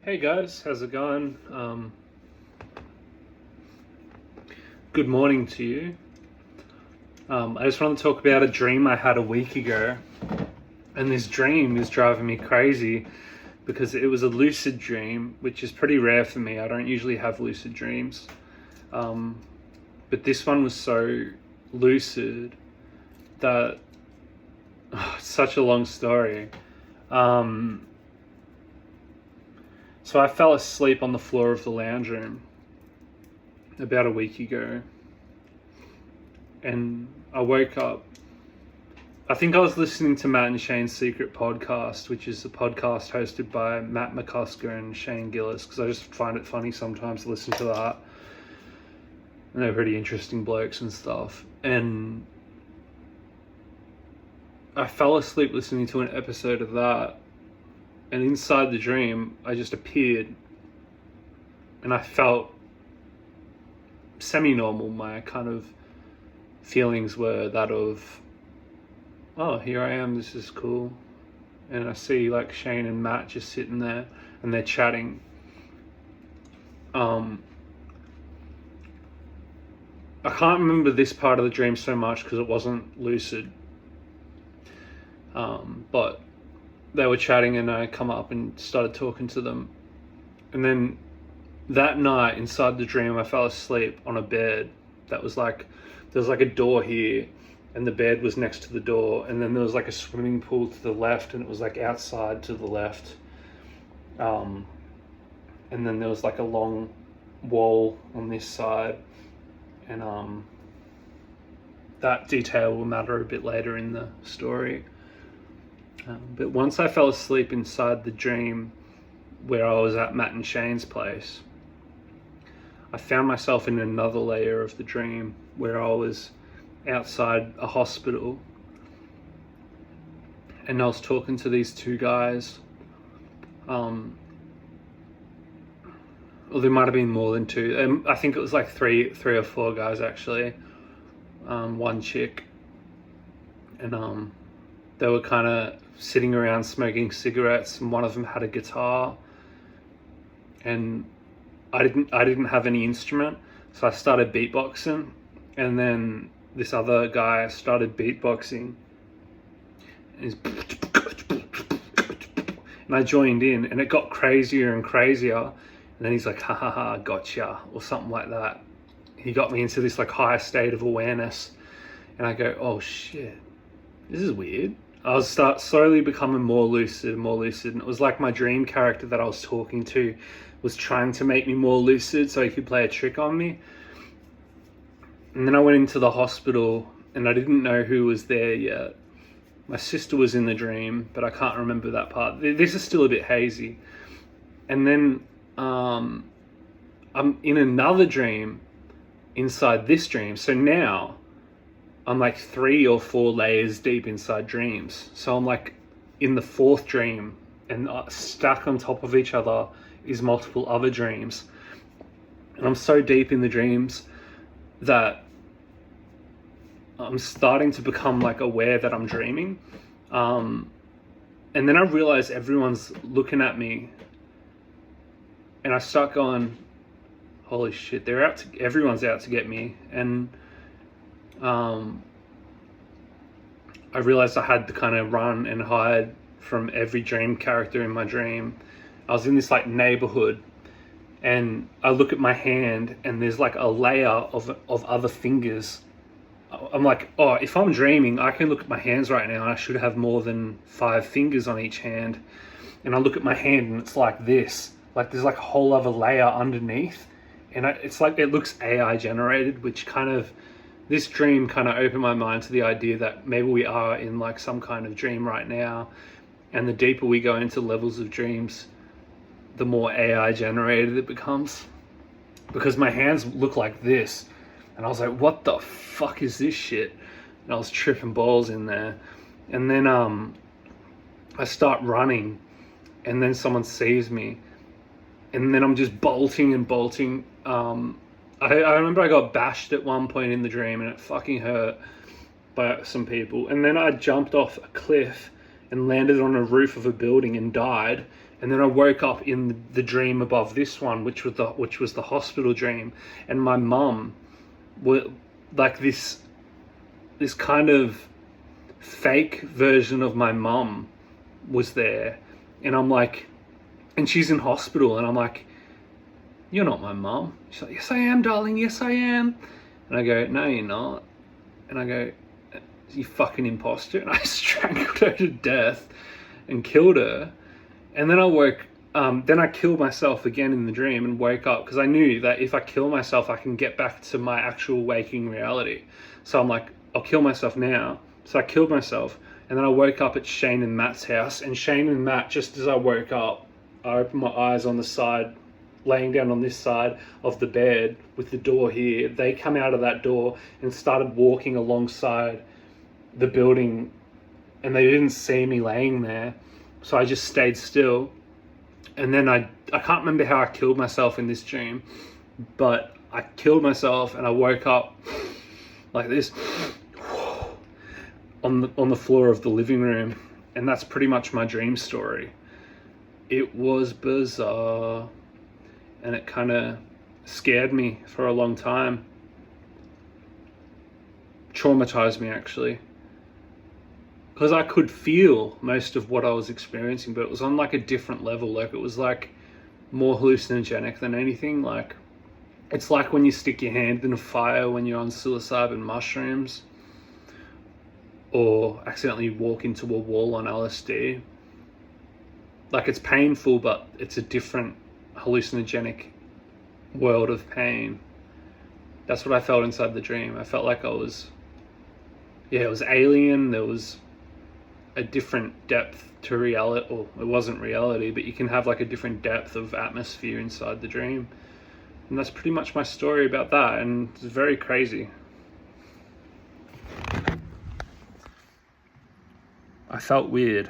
Hey guys, how's it going? Good morning to you. I just want to talk about a dream I had a week ago. And this dream is driving me crazy because it was a lucid dream, which is pretty rare for me. I don't usually have lucid dreams. But this one was so lucid that it's such a long story. So I fell asleep on the floor of the lounge room about a week ago. And I woke up. I think I was listening to Matt and Shane's Secret Podcast, which is a podcast hosted by Matt McCusker and Shane Gillis, because I just find it funny sometimes to listen to that. And they're pretty interesting blokes and stuff. And I fell asleep listening to an episode of that. And inside the dream, I just appeared. And I felt semi-normal. My kind of feelings were that of, oh, here I am, this is cool. And I see like Shane and Matt just sitting there and they're chatting. I can't remember this part of the dream so much because it wasn't lucid. But they were chatting and I come up and started talking to them. And then that night inside the dream, I fell asleep on a bed that was like, there was like a door here and the bed was next to the door. And then there was like a swimming pool to the left and it was like outside to the left. And then there was like a long wall on this side. And that detail will matter a bit later in the story. But once I fell asleep inside the dream where I was at Matt and Shane's place, I found myself in another layer of the dream where I was outside a hospital and I was talking to these two guys. Well, there might have been more than two. I think it was like three or four guys actually. One chick. And they were kind of sitting around smoking cigarettes, and one of them had a guitar. And I didn't have any instrument, so I started beatboxing, and then this other guy started beatboxing. And I joined in, and it got crazier and crazier. And then he's like, ha ha ha, gotcha, or something like that. He got me into this like higher state of awareness. And I go, oh shit, this is weird. I was slowly becoming more lucid and more lucid. And it was like my dream character that I was talking to was trying to make me more lucid so he could play a trick on me. And then I went into the hospital and I didn't know who was there yet. My sister was in the dream, but I can't remember that part. This is still a bit hazy. And then I'm in another dream inside this dream. So now I'm like 3 or 4 layers deep inside dreams. So I'm like in the 4th dream, and stacked on top of each other is multiple other dreams. And I'm so deep in the dreams that I'm starting to become like aware that I'm dreaming. And then I realize everyone's looking at me and I start going, holy shit, everyone's out to get me. And I realized I had to kind of run and hide from every dream character in my dream. I was in this like neighborhood and I look at my hand and there's like a layer of other fingers. I'm like, oh, if I'm dreaming, I can look at my hands right now and I should have more than 5 fingers on each hand. And I look at my hand and it's like this, like there's like a whole other layer underneath. And it's like, it looks AI generated, which kind of, this dream kind of opened my mind to the idea that maybe we are in like some kind of dream right now. And the deeper we go into levels of dreams, the more AI generated it becomes. Because my hands look like this. And I was like, what the fuck is this shit? And I was tripping balls in there. And then I start running. And then someone sees me. And then I'm just bolting and bolting. I remember I got bashed at one point in the dream and it fucking hurt by some people. And then I jumped off a cliff and landed on a roof of a building and died. And then I woke up in the dream above this one, which was the hospital dream, and my mum, were like this kind of fake version of my mum was there, and I'm like, and she's in hospital, and I'm like, you're not my mum. She's like, yes I am, darling, yes I am. And I go, no you're not. And I go, you fucking imposter. And I strangled her to death and killed her. And then then I killed myself again in the dream and woke up, because I knew that if I kill myself, I can get back to my actual waking reality. So I'm like, I'll kill myself now. So I killed myself, and then I woke up at Shane and Matt's house. And Shane and Matt, just as I woke up, I opened my eyes on the side, laying down on this side of the bed with the door here. They come out of that door and started walking alongside the building, and they didn't see me laying there. So I just stayed still. And then I can't remember how I killed myself in this dream, but I killed myself and I woke up like this on the floor of the living room. And that's pretty much my dream story. It was bizarre, and it kind of scared me for a long time. Traumatized me, actually. Because I could feel most of what I was experiencing, but it was on like a different level. Like it was like more hallucinogenic than anything. Like it's like when you stick your hand in a fire when you're on psilocybin mushrooms, or accidentally walk into a wall on LSD. Like it's painful, but it's a different hallucinogenic world of pain. That's what I felt inside the dream. I felt like I was, it was alien. There was a different depth to reality, or it wasn't reality, but you can have like a different depth of atmosphere inside the dream. And that's pretty much my story about that, and it's very crazy. I felt weird.